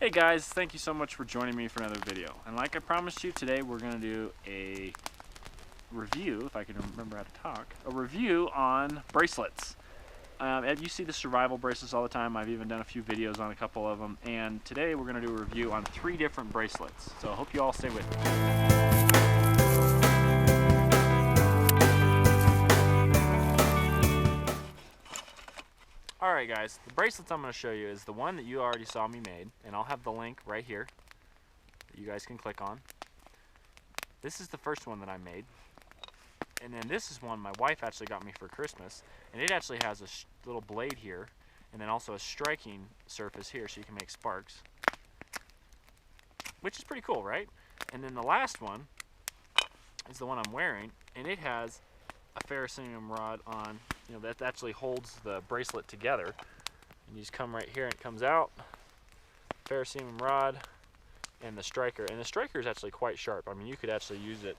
Hey guys, thank you so much for joining me for another video. And like I promised you, today we're going to do a review, if I can remember how to talk, a review on bracelets. You see the survival bracelets all the time. I've even done a few videos on a couple of them. And today we're going to do a review on 3 different bracelets. So I hope you all stay with me. Alright guys, the bracelets I'm going to show you is the one that you already saw me made, and I'll have the link right here that you guys can click on. This is the first one that I made, and then this is one my wife actually got me for Christmas, and it actually has a little blade here, and then also a striking surface here so you can make sparks, which is pretty cool, right? And then the last one is the one I'm wearing, and it has a ferrocerium rod on, that actually holds the bracelet together. And you just come right here and it comes out, ferrocerium rod, and the striker. And the striker is actually quite sharp. I mean, you could actually use it.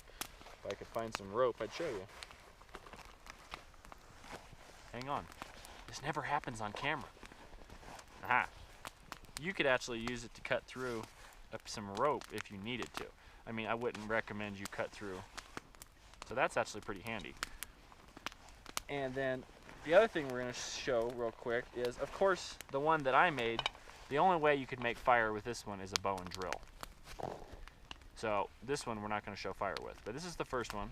If I could find some rope, I'd show you. Hang on. This never happens on camera. Aha. You could actually use it to cut through some rope if you needed to. I mean, I wouldn't recommend you cut through. So that's actually pretty handy. And then the other thing we're going to show real quick is, of course, the one that I made. The only way you could make fire with this one is a bow and drill. So this one we're not going to show fire with. But this is the first one,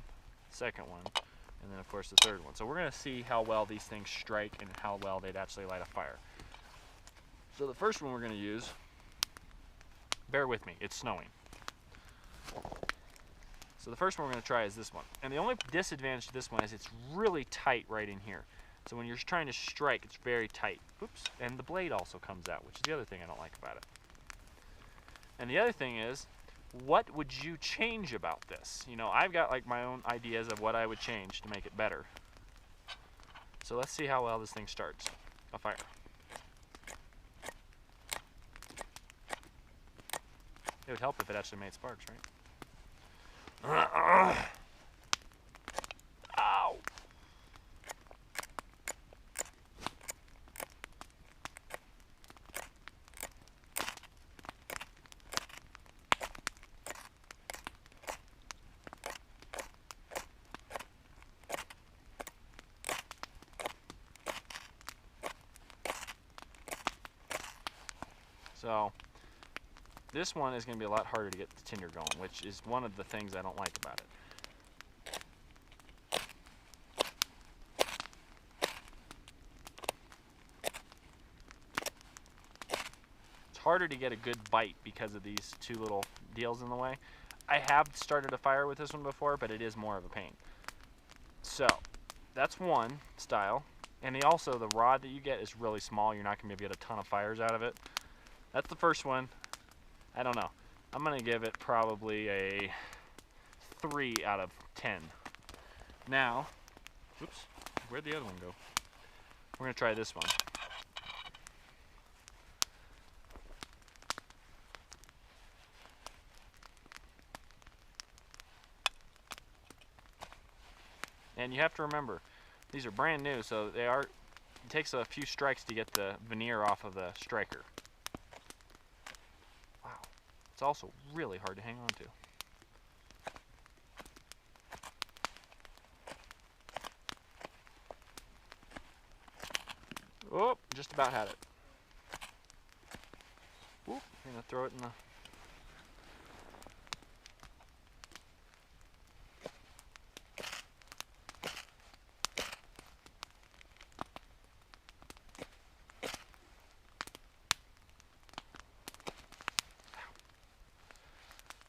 second one, and then of course the third one. So we're going to see how well these things strike and how well they'd actually light a fire. So the first one we're going to use, bear with me, it's snowing. So the first one we're going to try is this one. And the only disadvantage to this one is it's really tight right in here. So when you're trying to strike, it's very tight. Oops. And the blade also comes out, which is the other thing I don't like about it. And the other thing is, what would you change about this? I've got like my own ideas of what I would change to make it better. So let's see how well this thing starts. A fire. It would help if it actually made sparks, right? Ow! So this one is going to be a lot harder to get the tinder going, which is one of the things I don't like about it. It's harder to get a good bite because of these 2 little deals in the way. I have started a fire with this one before, but it is more of a pain. So that's one style. And also the rod that you get is really small. You're not going to be able to get a ton of fires out of it. That's the first one. I don't know. I'm going to give it probably a 3 out of 10. Now, oops, where'd the other one go? We're going to try this one. And you have to remember, these are brand new, so it takes a few strikes to get the veneer off of the striker. It's also really hard to hang on to. Oh, just about had it. Oop, I'm going to throw it in the...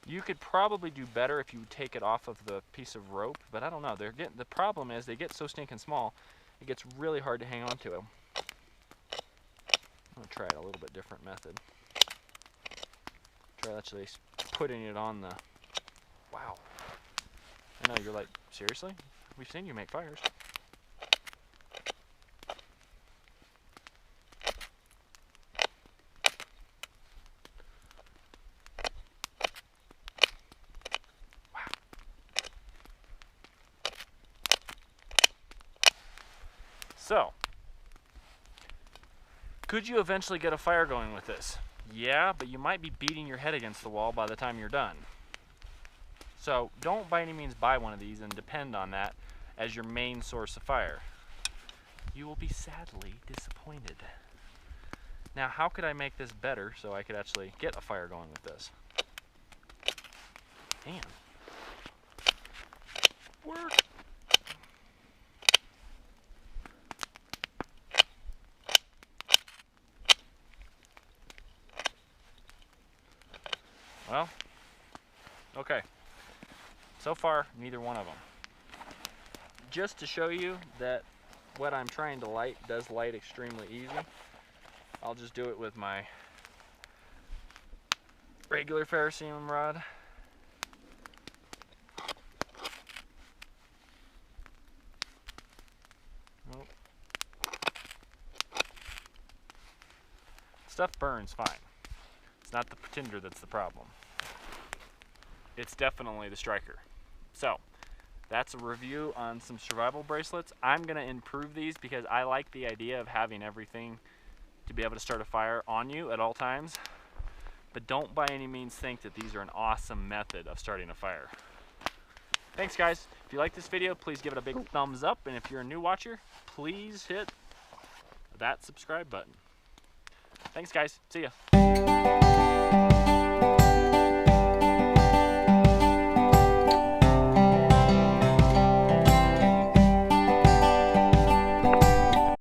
You could probably do better if you take it off of the piece of rope, but I don't know. The problem is they get so stinking small, it gets really hard to hang on to them. I'm going to try a little bit different method. Try actually putting it on the... Wow. I know, you're like, seriously? We've seen you make fires. So, could you eventually get a fire going with this? Yeah, but you might be beating your head against the wall by the time you're done. So don't by any means buy one of these and depend on that as your main source of fire. You will be sadly disappointed. Now, how could I make this better so I could actually get a fire going with this? Damn. Work. Well, okay. So far, neither one of them. Just to show you that what I'm trying to light does light extremely easy, I'll just do it with my regular ferrocerium rod. Nope. Stuff burns fine. It's not the tinder that's the problem. It's definitely the striker. So, that's a review on some survival bracelets. I'm going to improve these because I like the idea of having everything to be able to start a fire on you at all times. But don't by any means think that these are an awesome method of starting a fire. Thanks guys. If you like this video, please give it a big thumbs up. And if you're a new watcher, please hit that subscribe button. Thanks guys. See ya.